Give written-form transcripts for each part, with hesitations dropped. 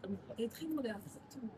Elle est très moderne, exactement.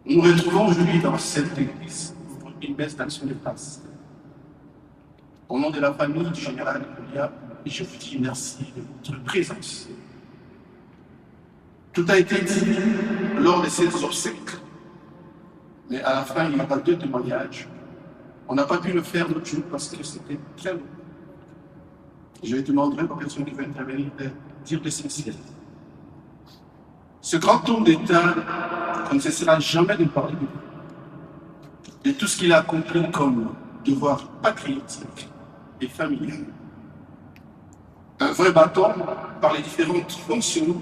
Nous nous retrouvons aujourd'hui dans cette église pour une messe d'action de grâce. Au nom de la famille du général Kolia, je vous dis merci de votre présence. Tout a été dit lors de ces obsèques, mais à la fin, il y aura 2 témoignages. On n'a pas pu le faire l'autre jour parce que c'était très long. Je demanderai aux personnes qui vont intervenir de dire l'essentiel. Ce grand homme d'État, on ne cessera jamais de parler de tout ce qu'il a accompli comme devoir patriotique et familial. Un vrai bâton par les différentes fonctions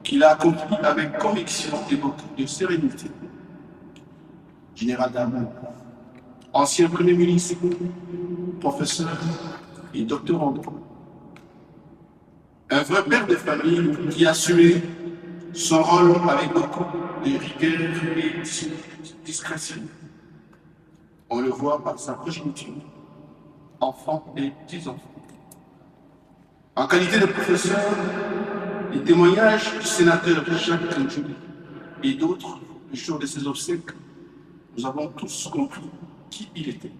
qu'il a accomplies avec conviction et beaucoup de sérénité. Général d'armée, ancien Premier ministre, professeur et doctorant. Un vrai père de famille qui a assumé son rôle avec beaucoup de rigueur et discrétion. On le voit par sa progéniture, enfants et petits-enfants. En qualité de professeur, les témoignages du sénateur Jacques Kanjouli et d'autres, le jour de ses obsèques, nous avons tous compris qui il était.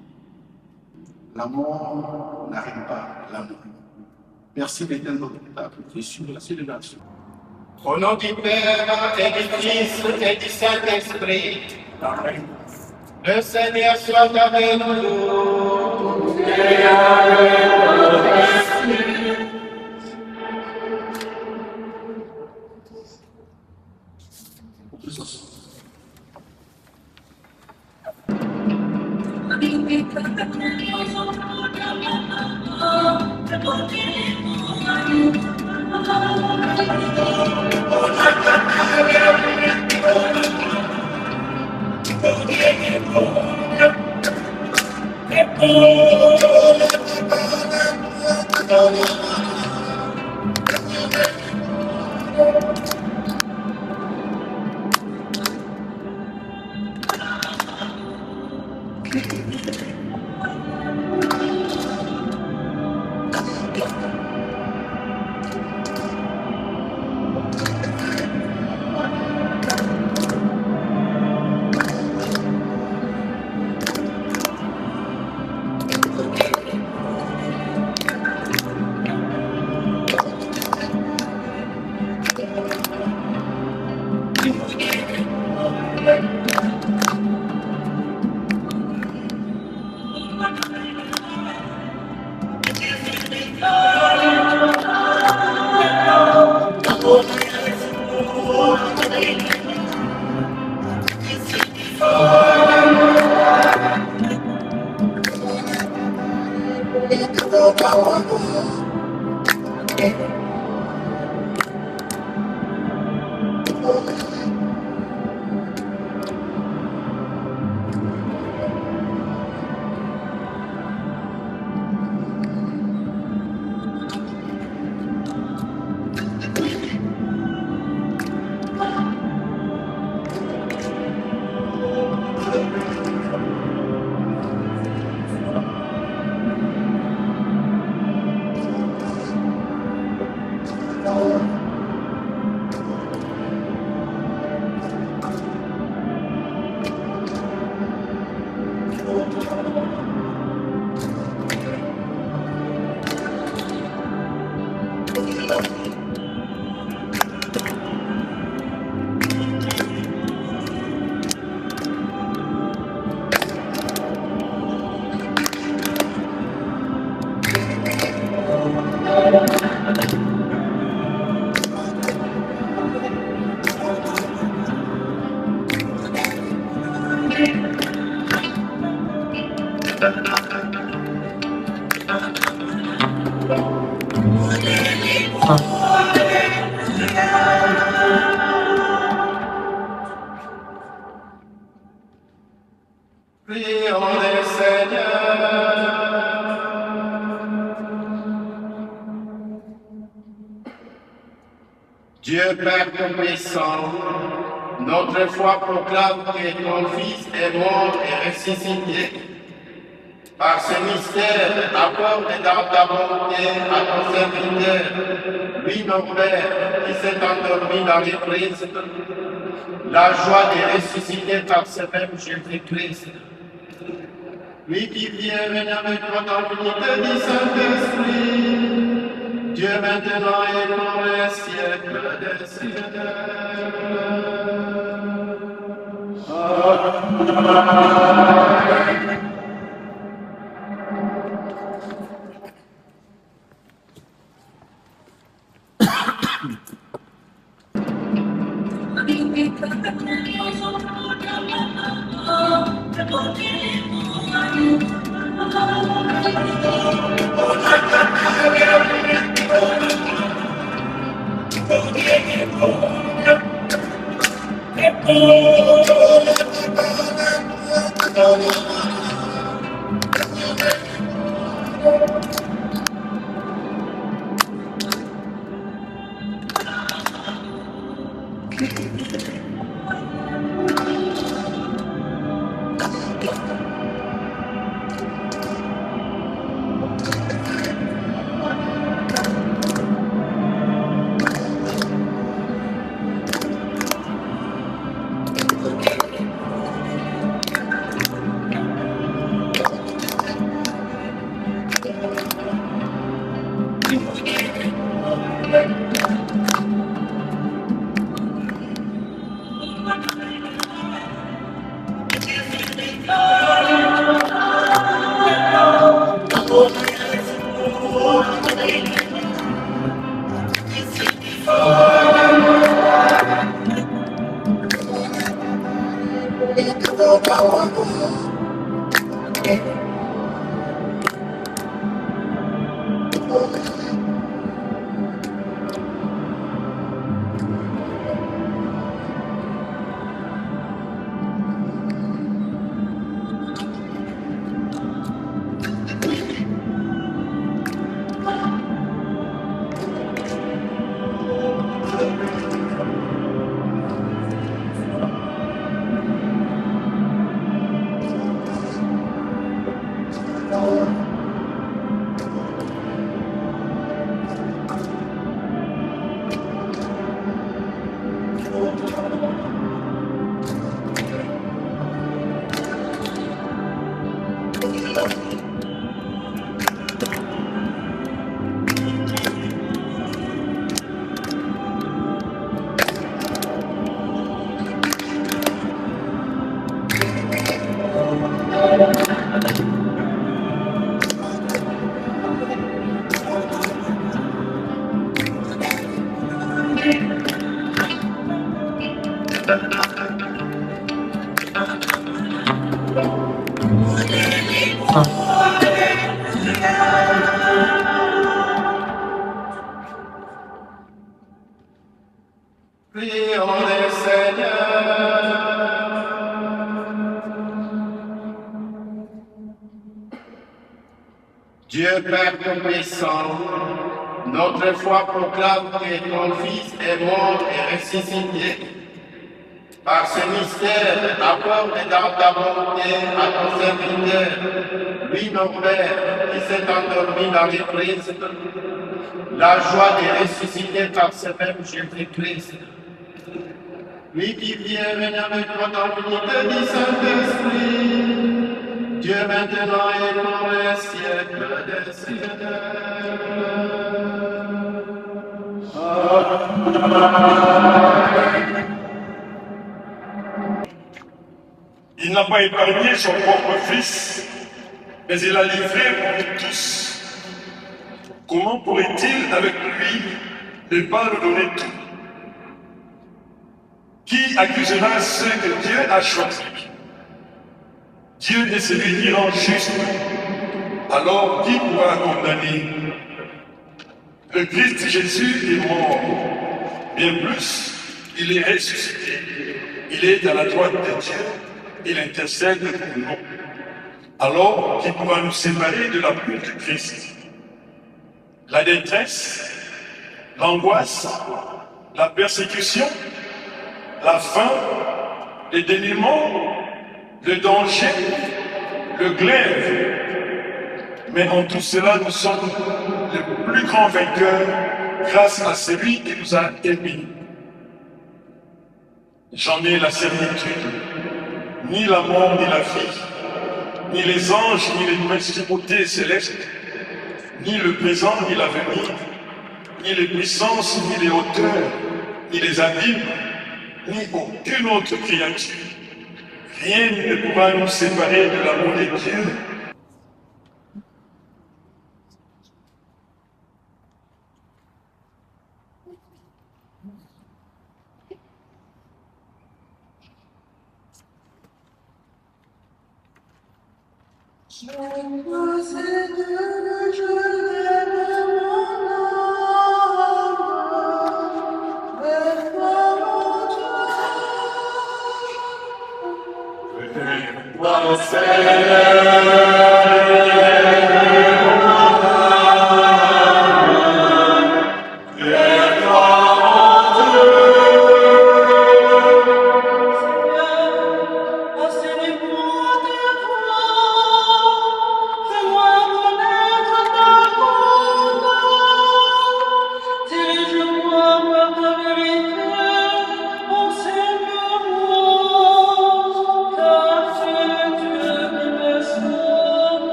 La mort n'arrête pas l'amour. Merci d'être notre état sur la célébration. Au nom du Père et du Fils et du Saint-Esprit, le Seigneur soit avec nous. Et avec votre esprit. Dieu Père Tout-Puissant, notre foi proclame que ton Fils est mort et ressuscité. Par ce mystère, accorde dans ta bonté à ton serviteur, lui notre Père, qui s'est endormi dans le Christ, la joie de ressusciter par ce même Jésus-Christ. Lui qui vient avec toi dans l'unité du Saint-Esprit, Dieu maintenant et pour les siècles des siècles. Amen. Prions le Seigneur. Dieu Père Tout-Puissant, notre foi proclame que ton Fils est mort et ressuscité. Par ce mystère, accorde dans ta bonté à ton serviteur, lui notre Père, qui s'est endormi dans le Christ, la joie de ressusciter par ce même Jésus-Christ. Lui qui vient avec toi dans l'unité du Saint-Esprit, Dieu maintenant et pour les siècles des siècles. Amen. Il n'a pas épargné son propre fils, mais il l'a livré pour nous tous. Comment pourrait-il, avec lui, ne pas nous donner tout? Qui accusera ceux que Dieu a choisis? Dieu est celui qui rend juste. Alors, qui pourra condamner? Le Christ Jésus est mort. Bien plus, il est ressuscité. Il est à la droite de Dieu. Il intercède pour nous. Alors, qui pourra nous séparer de l'amour de Christ? La détresse, l'angoisse, la persécution, la faim, le dénuement, le danger, le glaive. Mais en tout cela, nous sommes les plus grands vainqueurs grâce à celui qui nous a aimés. J'en ai la certitude, ni la mort, ni la vie, ni les anges, ni les principautés célestes, ni le présent, ni l'avenir, ni les puissances, ni les hauteurs, ni les abîmes, ni aucune autre créature. Rien ne pourra nous séparer de l'amour de Dieu.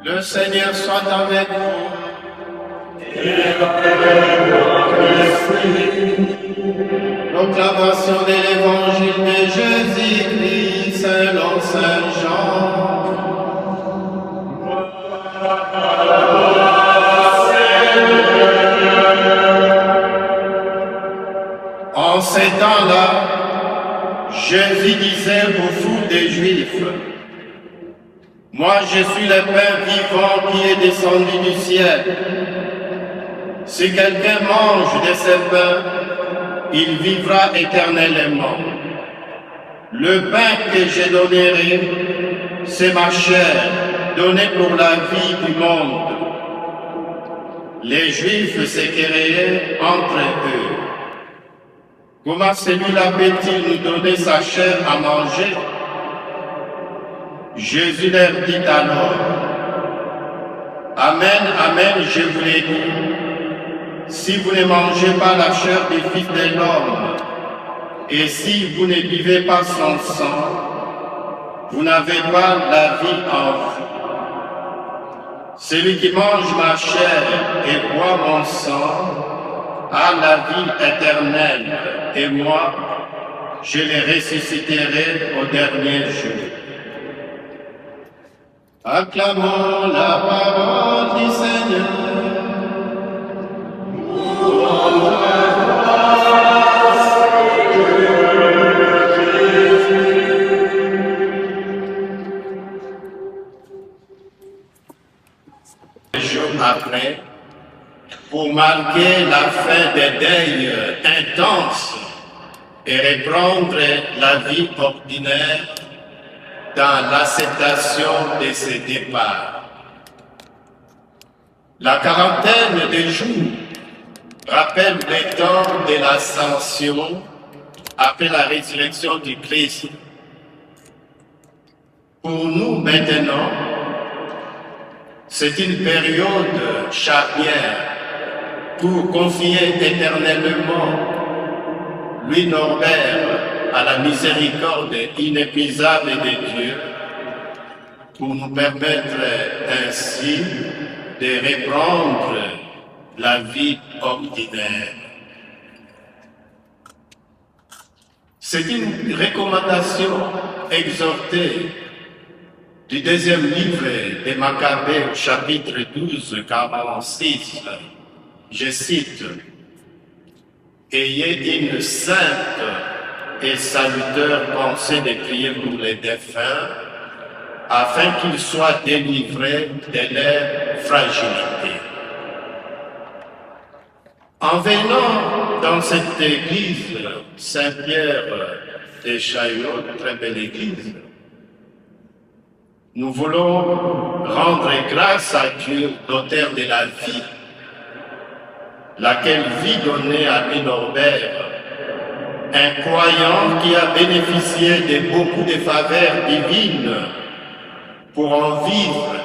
Le Seigneur soit avec vous. Proclamation de l'évangile de Jésus-Christ selon Saint Jean. En ces temps-là, Jésus disait aux foules des Juifs: moi, je suis le pain vivant qui est descendu du ciel. Si quelqu'un mange de ce pain, il vivra éternellement. Le pain que je donnerai, c'est ma chair, donnée pour la vie du monde. Les Juifs se querellaient entre eux. Comment celui-là peut-il nous donner sa chair à manger? Jésus leur dit alors: amen, amen, je vous l'ai dit, si vous ne mangez pas la chair du Fils de l'homme, et si vous ne buvez pas son sang, vous n'avez pas la vie en vous. Celui qui mange ma chair et boit mon sang a la vie éternelle, et moi, je les ressusciterai au dernier jour. Acclamons la parole du Seigneur. Des jours après, pour marquer la fin des deuils intenses et reprendre la vie ordinaire dans l'acceptation de ses départs. La quarantaine de jours rappelle le temps de l'ascension après la résurrection du Christ. Pour nous maintenant, c'est une période charnière pour confier éternellement Louis Norbert à la miséricorde inépuisable de Dieu, pour nous permettre ainsi de reprendre la vie ordinaire. C'est une recommandation exhortée du deuxième livre des Maccabées au chapitre 12, 46. Je cite: « Ayez une sainte et salutaire pensée de prier pour les défunts, afin qu'ils soient délivrés de leur fragilité. » En venant dans cette église, Saint-Pierre de Chaillot, très belle église, nous voulons rendre grâce à Dieu, l'auteur de la vie, laquelle vie donnée à Louis Norbert, un croyant qui a bénéficié de beaucoup de faveurs divines pour en vivre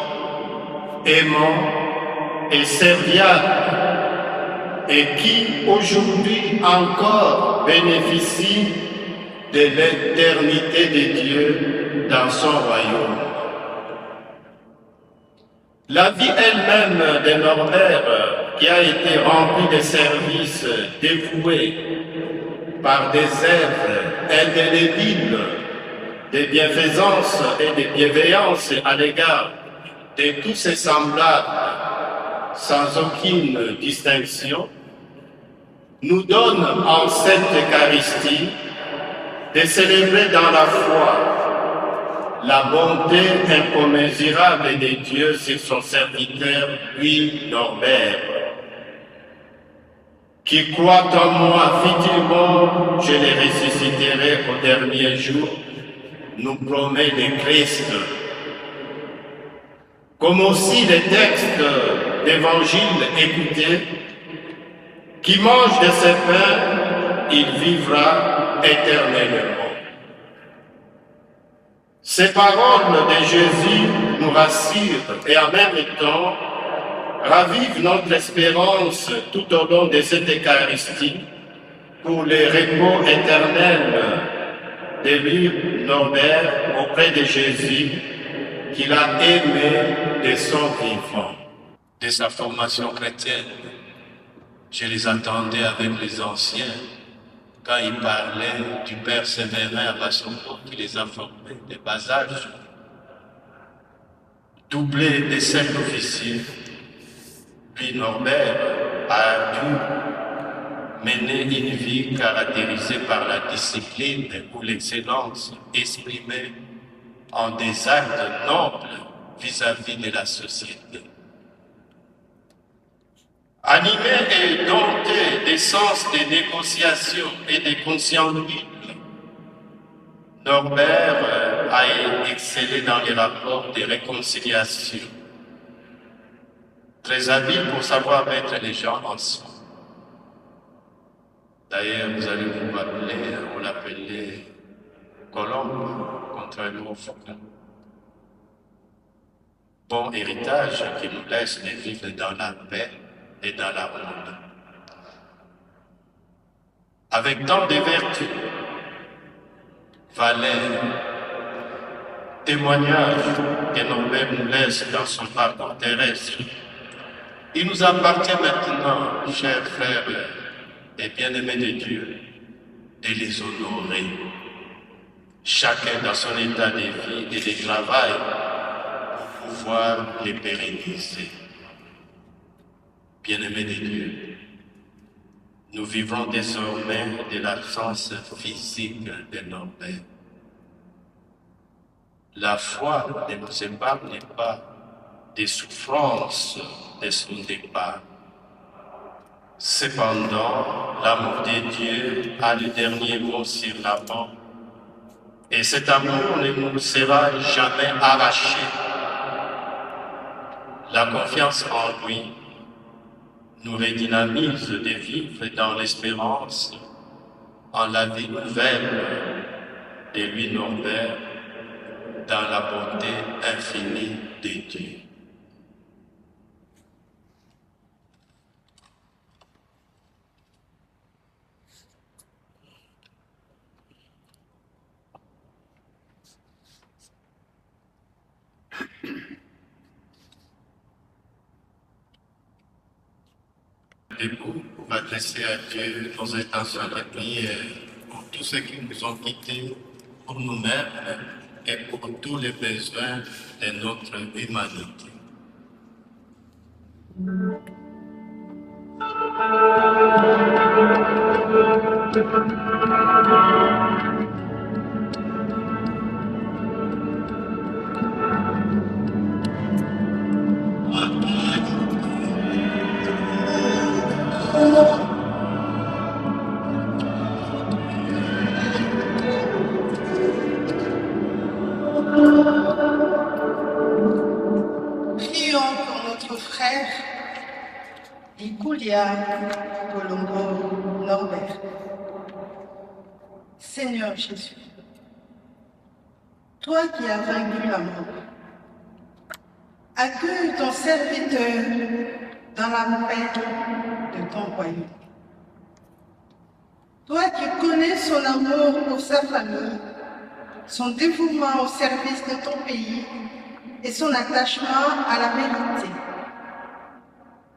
aimant et serviable, et qui aujourd'hui encore bénéficie de l'éternité de Dieu dans son royaume. La vie elle-même de Norbert, qui a été remplie de services dévoués par des êtres indélébiles, de bienfaisance et de bienveillance à l'égard de tous ses semblables, sans aucune distinction, nous donne en cette Eucharistie de célébrer dans la foi la bonté incommensurable de Dieu sur son serviteur Louis Norbert, qui croit en moi, effectivement, je les ressusciterai au dernier jour, nous promet le Christ. Comme aussi les textes d'évangile écoutés, qui mange de ce pain, il vivra éternellement. Ces paroles de Jésus nous rassurent et en même temps ravivent notre espérance tout au long de cette Eucharistie pour le repos éternel de Louis Norbert auprès de Jésus qu'il a aimé de son vivant. De sa formation chrétienne, je les entendais avec les anciens quand ils parlaient du Père Séverin à Bassongo qui les a formés de bas âge, doublé de 5 officiers. Puis Norbert a dû mener une vie caractérisée par la discipline ou l'excellence exprimée en des actes nobles vis-à-vis de la société. Animé et dompté des sens des négociations et des consciences libres, Norbert a excellé dans les rapports de réconciliation, très habile pour savoir mettre les gens ensemble. D'ailleurs, vous allez vous rappeler, on l'appelait Colombe, contrairement au Foucault. Bon héritage qui nous laisse de vivre dans la paix et dans l'harmonie. Avec tant de vertus, valeurs, témoignages que Norbert nous laisse dans son parcours terrestre, il nous appartient maintenant, chers frères et bien-aimés de Dieu, de les honorer, chacun dans son état de vie et de travail, pour pouvoir les pérenniser. Bien-aimés de Dieu, nous vivons désormais de l'absence physique de Norbert. La foi ne nous épargne pas des souffrances de son départ. Cependant, l'amour de Dieu a le dernier mot sur la mort. Et cet amour ne nous sera jamais arraché. La confiance en lui nous redynamise de vivre dans l'espérance, en la vie nouvelle de lui Norbert, dans la bonté infinie de Dieu. Debout pour adresser à Dieu nos intentions de prière pour tous ceux qui nous ont quittés, pour nous-mêmes et pour tous les besoins de notre humanité. Prions pour notre frère Ikulia Colombo Norbert. Seigneur Jésus, toi qui as vaincu la mort, accueille ton serviteur dans la paix de ton royaume. Toi qui connais son amour pour sa famille, son dévouement au service de ton pays et son attachement à la vérité,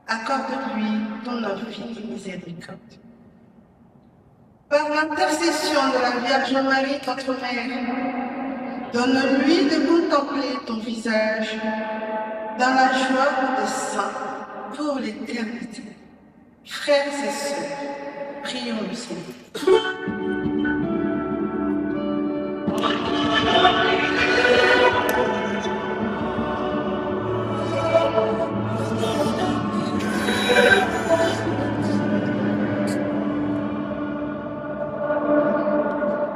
accorde-lui ton infinie miséricorde. Par l'intercession de la Vierge Marie, notre Mère, donne-lui de contempler ton visage dans la joie des saints pour l'éternité. Frères et sœurs, prions le Seigneur.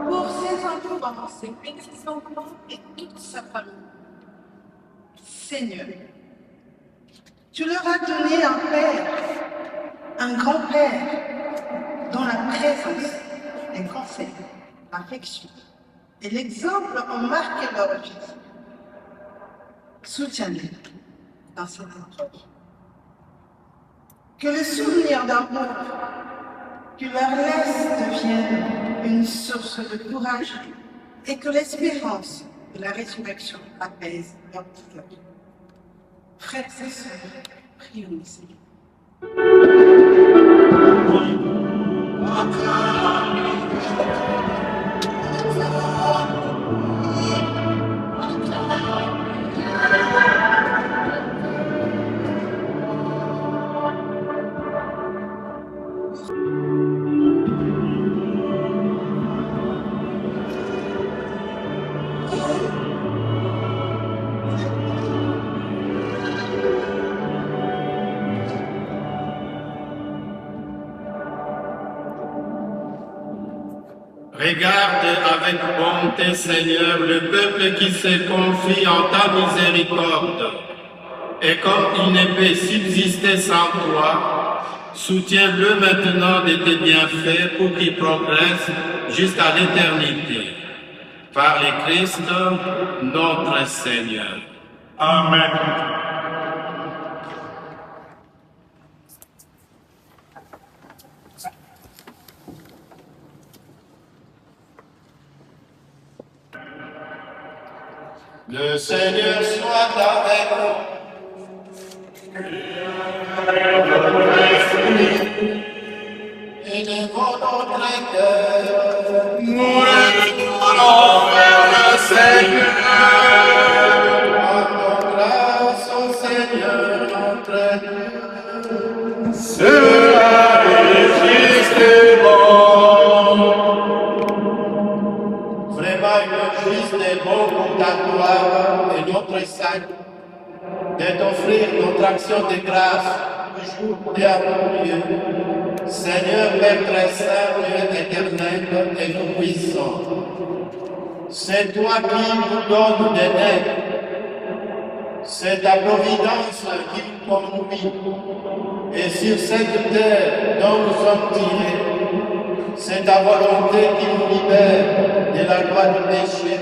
Pour ses enfants, ses petits-enfants et toute sa famille, Seigneur, tu leur as donné un père, un grand-père, dont la présence, les conseils, l'affection et l'exemple ont marqué leur vie. Soutiens-les dans cette épreuve. Que le souvenir d'amour que leur laisse devienne une source de courage et que l'espérance de la résurrection apaise leur cœur. Frères et sœurs, prions le Seigneur. Regarde avec bonté, Seigneur, le peuple qui se confie en ta miséricorde. Et comme il ne peut subsister sans toi, soutiens-le maintenant de tes bienfaits pour qu'il progresse jusqu'à l'éternité. Par le Christ, notre Seigneur. Amen. Le Seigneur soit avec vous. Et devant notre cœur, Nous retournons vers le Seigneur. rendons grâce au Seigneur notre Dieu. Cela est juste et bon. Vraiment une juste et bon pour ta gloire et notre salut, de t'offrir notre action de grâce toujours et à tout lieu. Seigneur Père très saint, Dieu éternel et tout-puissant, c'est toi qui nous donnes des nègres. C'est ta providence qui nous conduit. Et sur cette terre dont nous sommes tirés, c'est ta volonté qui nous libère de la loi du péché.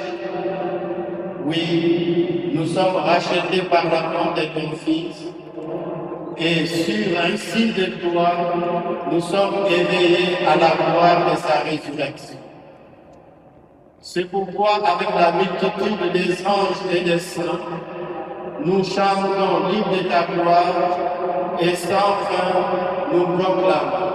Oui, nous sommes rachetés par la mort de ton Fils. Et sur un signe de toi, nous sommes éveillés à la gloire de sa résurrection. C'est pourquoi, avec la multitude des anges et des saints, nous chantons libres de ta gloire et sans fin nous proclamons.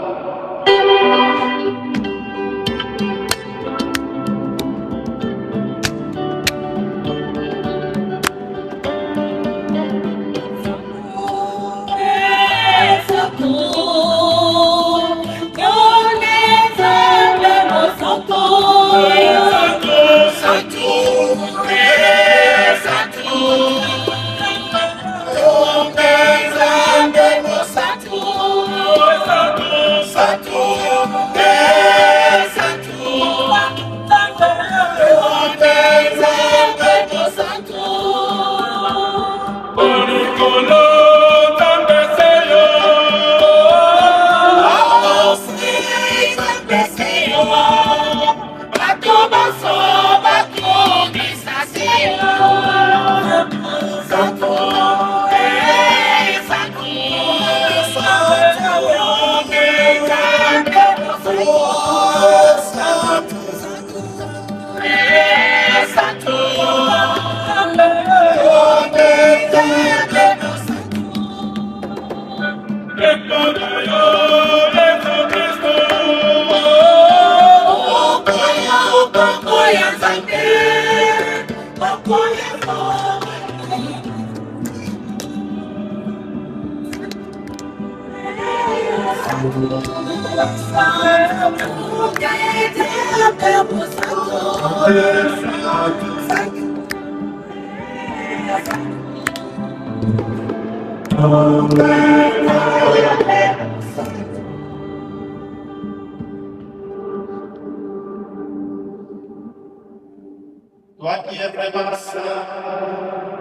Toi qui es vraiment saint,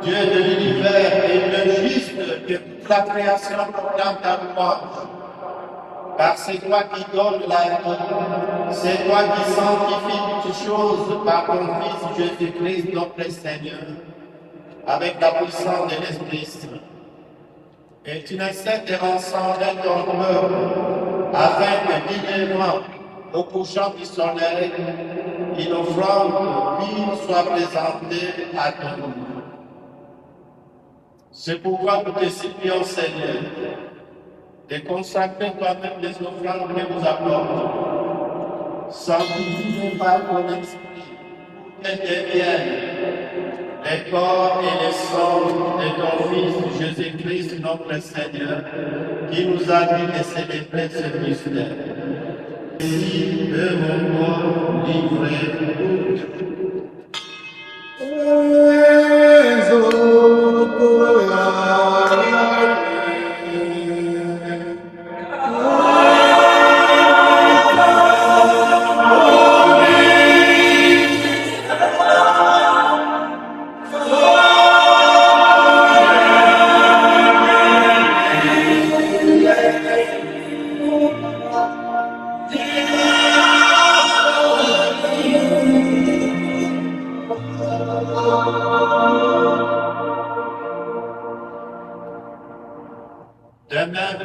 Dieu de l'univers et le juste que toute la création proclame ta louange. Car c'est toi qui donnes la vie, c'est toi qui sanctifies toutes choses par ton Fils Jésus-Christ, notre Seigneur, avec la puissance de l'Esprit Saint. Et tu ne cesses de rassembler ton peuple, afin que divinement, au couchant du soleil, une offrande vive soit présentée à ton nom. C'est pourquoi nous te supplions, Seigneur, de consacrer toi-même les offrandes que nous apportons, sanctifiées par ton esprit, pour qu'elles deviennent les corps et les sangs de ton Fils Jésus-Christ, notre Seigneur, qui nous a dit de célébrer ce mystère. Si de mon corps livré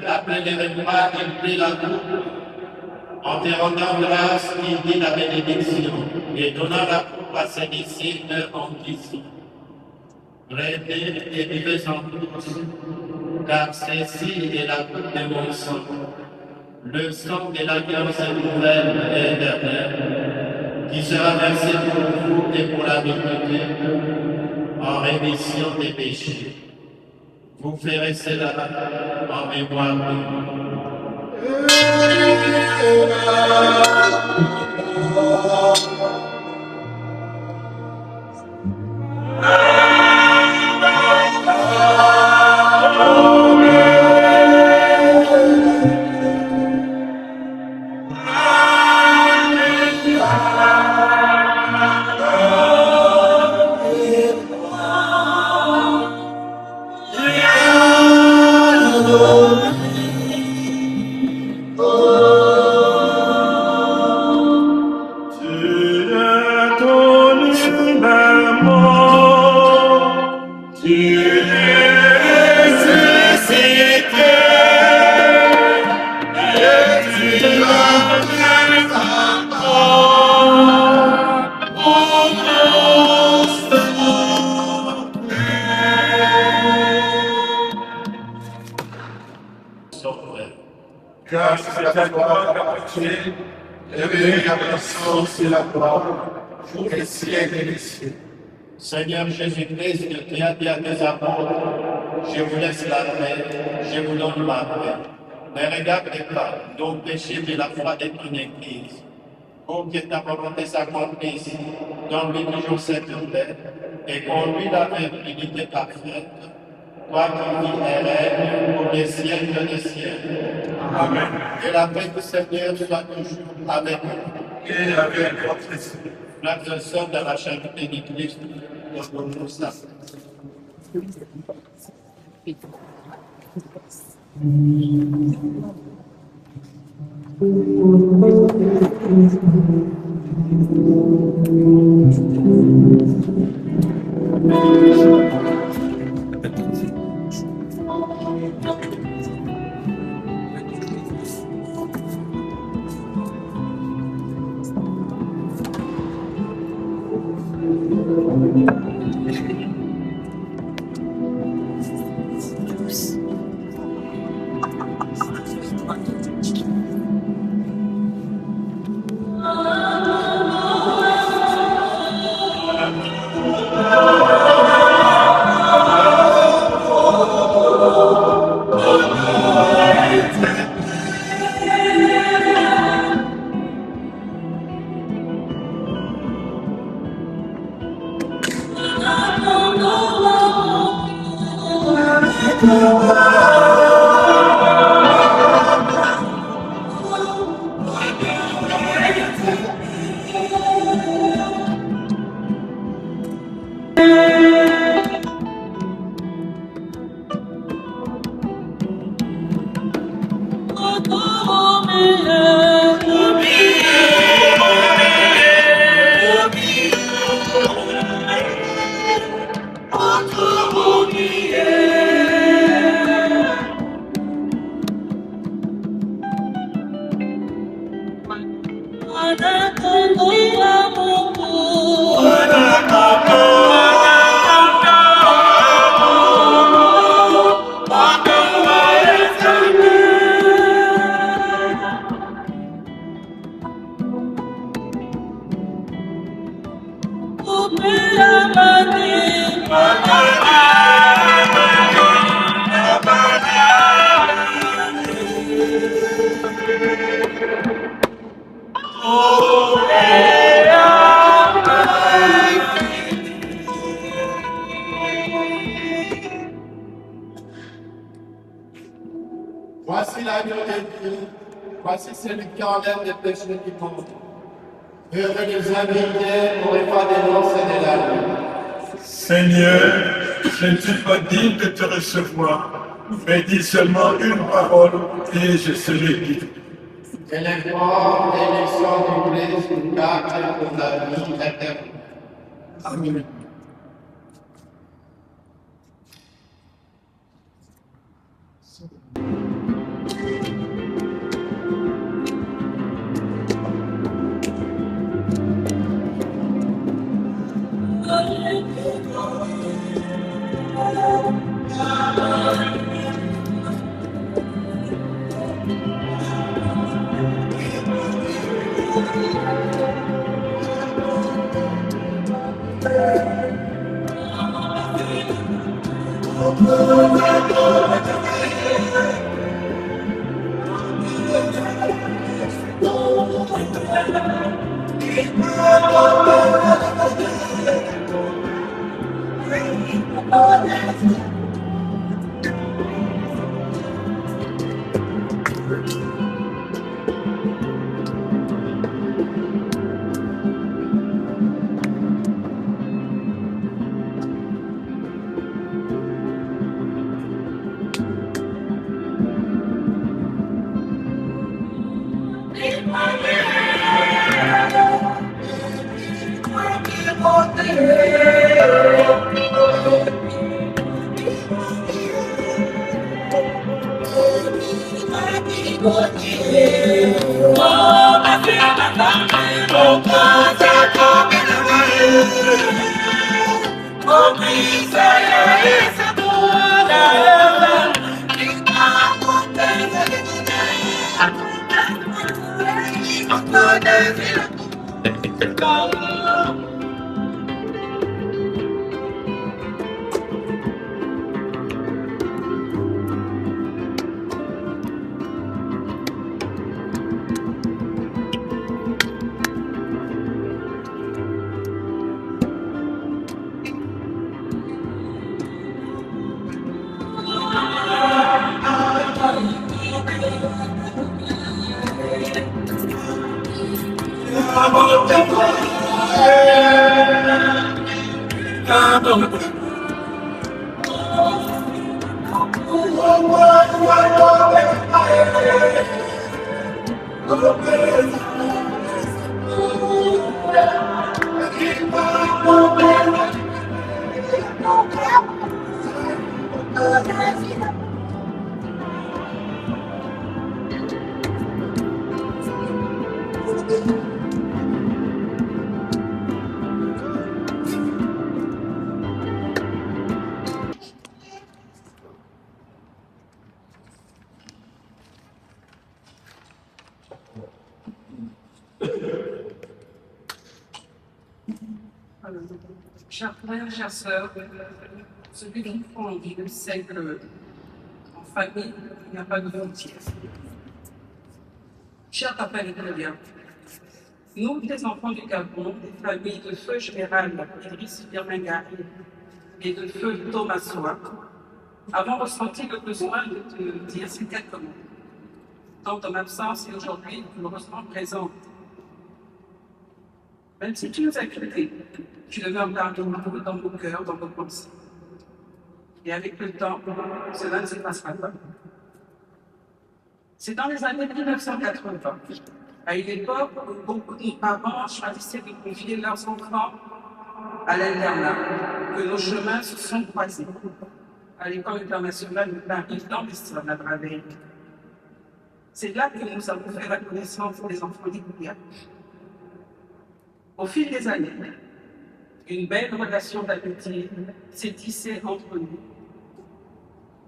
après les repas, il prit la coupe. En te rendant grâce, il dit la bénédiction et donna la coupe à ses disciples en disant: Prenez et buvez-en tous, car ceci est la coupe de mon sang, le sang de l'alliance nouvelle et éternelle, qui sera versé pour vous et pour la multitude en rémission des péchés. Vous ferez cela en mémoire de moi. à toi qu'appartient la puissance et la gloire, pour les siècles et les siècles. Seigneur Jésus-Christ, tu as dit à tes apôtres, je vous laisse la paix, je vous donne ma paix. Ne regardez pas nos péchés de la foi de ton Église. Pour que ta volonté s'accomplisse, donne-lui toujours cette paix et conduis la vers l'unité parfaite. Toi qui vis et règnes pour les siècles des siècles. Amen. Que la paix du Seigneur soit toujours avec nous. Et avec votre esprit. Frères et sœurs de la charité du Christ, nous ça. Voici l'agneau de Dieu, voici celui qui enlève les péchés du monde. Heureux les invités au repas des noces et de la nuit. Seigneur, je ne suis pas digne de te recevoir, mais dis seulement une parole et je serai guéri. Que les corps et les sangs du Christ nous gardent pour la vie éternelle. Amen. Chers frères, chères sœurs, celui qui prend en vie sait que en famille, il n'y a pas de frontières. Cher papa Nicolas, nous, les enfants du Gabon, des familles de feu général Idriss Birmingham et de feu Thomas Soa, avons ressenti le besoin de te dire ces quelques mots. Dans ton absence et aujourd'hui, nous le ressens présente. Même si tu nous as quittés, tu demeures parmi nous dans nos cœurs, dans nos pensées. Et avec le temps, cela ne s'effacera pas. C'est dans les années 1980, à une époque où beaucoup de parents choisissaient de confier leurs enfants à l'internat, que nos chemins se sont croisés à l'école internationale de Paris dans l'histoire de la Bravée. C'est là que nous avons fait la connaissance des enfants d'Igoulia. Au fil des années, une belle relation d'amitié s'est tissée entre nous,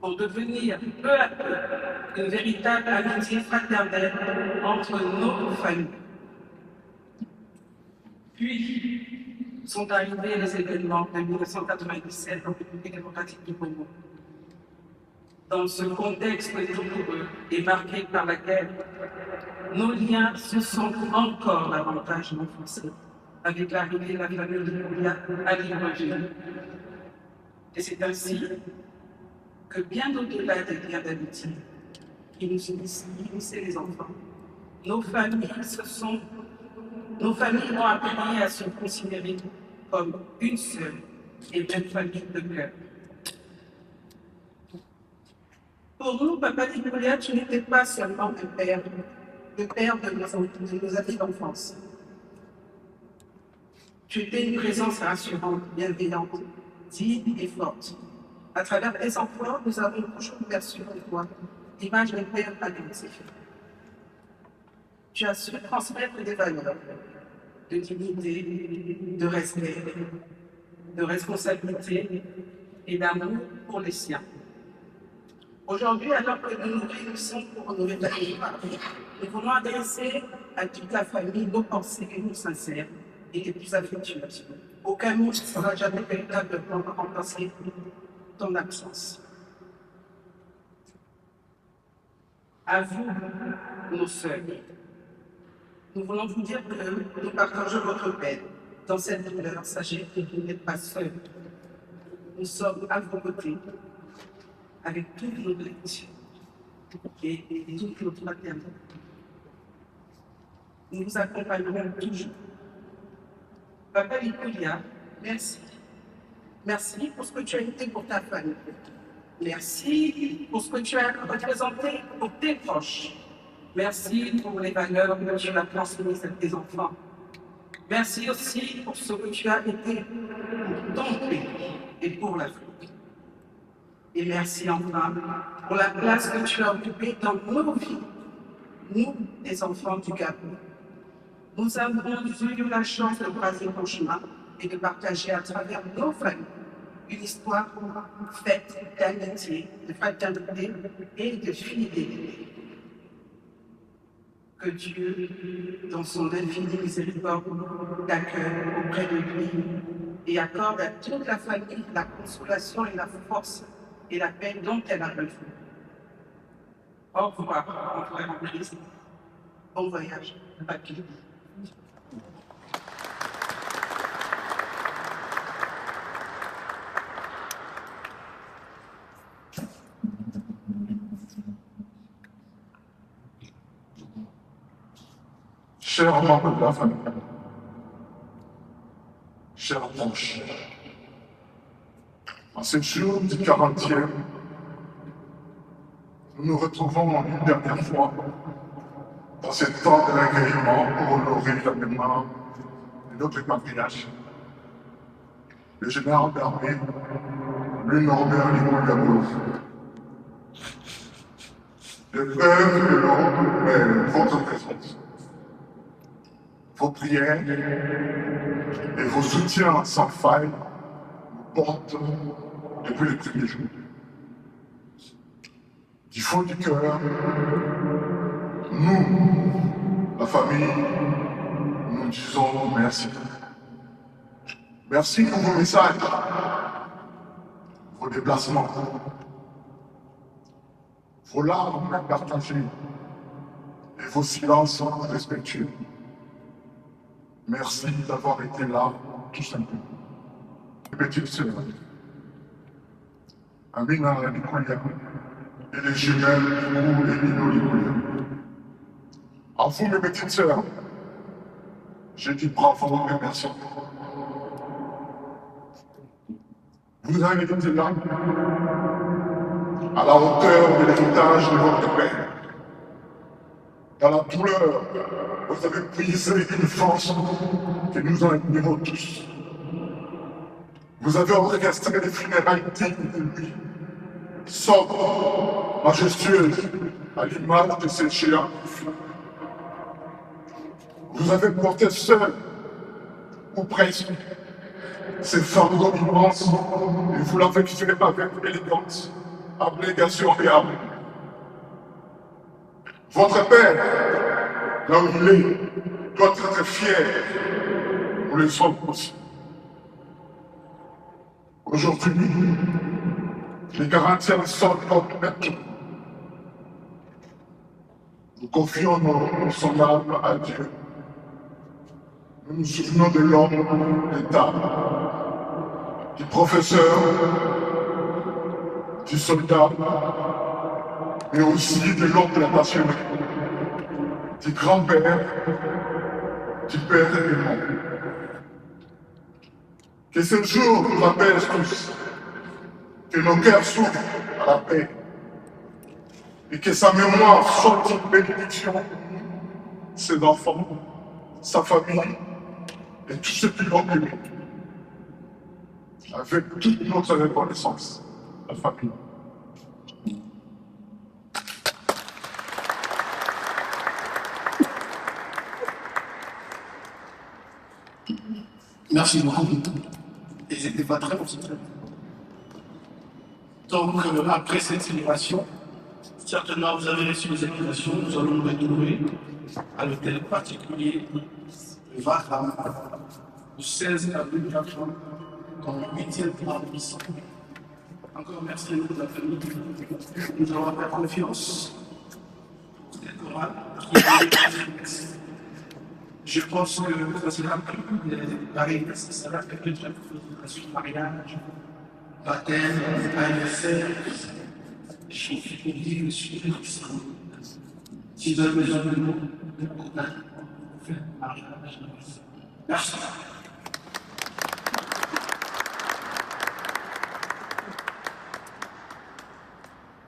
pour devenir peu à peu une véritable amitié fraternelle entre nos familles. Puis sont arrivés les événements de 1997 en République démocratique du Congo. Dans ce contexte douloureux et marqué par la guerre, nos liens se sont encore davantage renforcés avec l'arrivée de la famille de Igoulia à Libreville. Et c'est ainsi que bien au-delà des liens d'amitié qui nous unissaient les enfants, nos familles ont appris à se considérer comme une seule et même famille de cœur. Pour nous, papa Nicolas, tu n'étais pas seulement le père de nos amis d'enfance. Tu étais une présence rassurante, bienveillante, digne et forte. À travers tes enfants, nous avons toujours perçu en toi l'image d'un père adoptif. Tu as su transmettre des valeurs de dignité, de respect, de responsabilité et d'amour pour les siens. Aujourd'hui, alors que nous nous réunissons pour nous rétablir, nous voulons adresser à toute la famille nos pensées les plus sincères et les plus affectueuses. Aucun mot ne sera jamais véritablement remplacé ton absence. À vous, nos sœurs, nous voulons vous dire que nous partageons votre peine dans cette douleur. Sachez que vous n'êtes pas seuls. Nous sommes à vos côtés, avec toute notre lecture et toute notre fraternité. Nous vous accompagnerons toujours. Papa Nicolas, merci. Merci pour ce que tu as été pour ta famille. Merci pour ce que tu as représenté pour tes proches. Merci pour les valeurs que tu as transmises à tes enfants. Merci aussi pour ce que tu as été pour ton pays et pour l'Afrique. Et merci enfin pour la place que tu as occupée dans nos vies, nous, les enfants du Gabon. Nous avons eu la chance de croiser ton chemin et de partager à travers nos familles une histoire faite d'amitié, de fraternité et de fidélité. Que Dieu, dans son infinie miséricorde, t'accueille auprès de lui et accorde à toute la famille la consolation et la force et la paix dont elle a besoin. Au revoir, mon frère en Christ. Bon voyage à tous. Chers membres de la famille, chers proches, en ce jour du 40e, nous nous retrouvons une dernière fois dans ce temps de recueillement pour honorer la mémoire de notre patriarche, le général d'armée, le Norbert Ligou-Gabou. Le peuple de l'ordre, mais votre présence, vos prières et vos soutiens sans faille nous portent depuis les premiers jours. Du fond du cœur, nous, la famille, nous disons merci. Merci pour vos messages, vos déplacements, vos larmes partagées et vos silences respectueux. Merci d'avoir été là, tout simplement. Petite sœur, Amina Ligouya et les jumelles Ligou et Nino Ligouya. À vous, mes petites sœurs, je dis bravo et merci. Vous avez été là, à la hauteur de l'héritage de votre père. Dans la douleur, vous avez brisé une force que nous en admirons tous. Vous avez orchestré des funérailles dignes de lui, sobres, majestueuses, à l'image de ces géants. Vous avez porté seul, ou presque, ces fardeaux immenses, et vous l'avez fait avec élégance, abnégation et amour. Votre père, là où il est, doit être fier. Nous le sommes aussi. Aujourd'hui, les Corinthiens sont notre maître. Nous confions son âme à Dieu. Nous nous souvenons de l'homme d'État, du professeur, du soldat, mais aussi de l'oncle passionné, du grand-père, du père aimant. Que ce jour nous rappelle tous que nos cœurs s'ouvrent à la paix et que sa mémoire soit une bénédiction pour nous, ses enfants, sa famille et tous ceux qui l'ont aimé. Avec toute notre reconnaissance, la famille. Merci beaucoup. Et c'était pas très possible. Donc, après cette célébration, certainement vous avez reçu les invitations. Nous allons nous retrouver à l'hôtel particulier de Vahram, du 16 avril 2020, dans le 8e arrondissement. Encore merci à nous de la famille. Nous allons faire confiance pour cette chorale qui est je pense que ça sera plus pareil, ça va faire quelque chose de mariage, baptême, anniversaire, je dis le sujet si vous avez besoin de nous, on fait un mariage. Merci.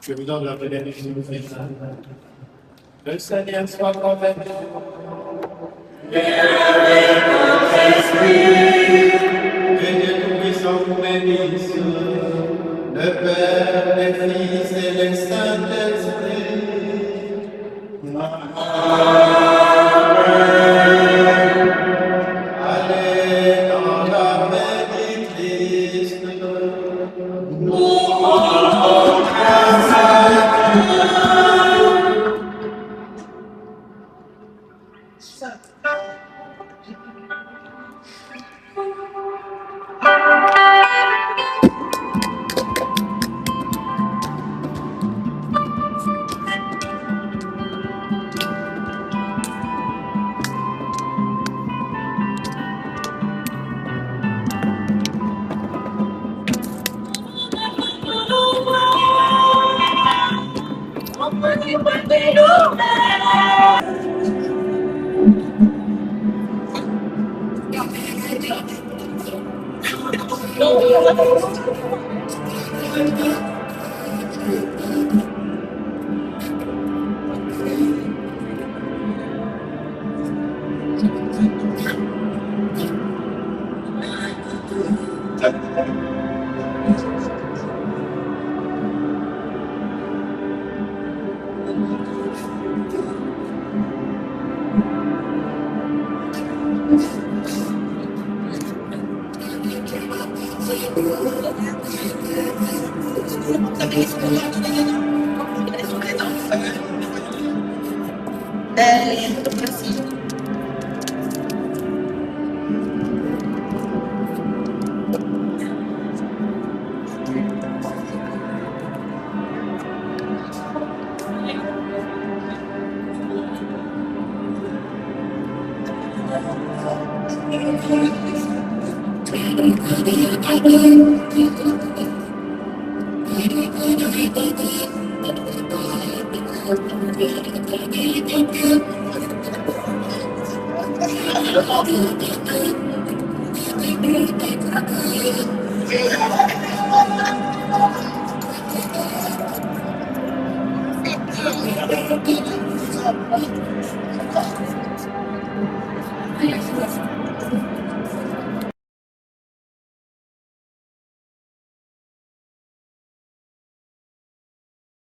Je vous donne la bénédiction du Seigneur. Le Seigneur soit avec vous. Et avec votre esprit, que Dieu Tout-Puissant vous bénisse, le Père, le Fils et le Saint-Esprit. Amen. Allez dans la paix du Christ.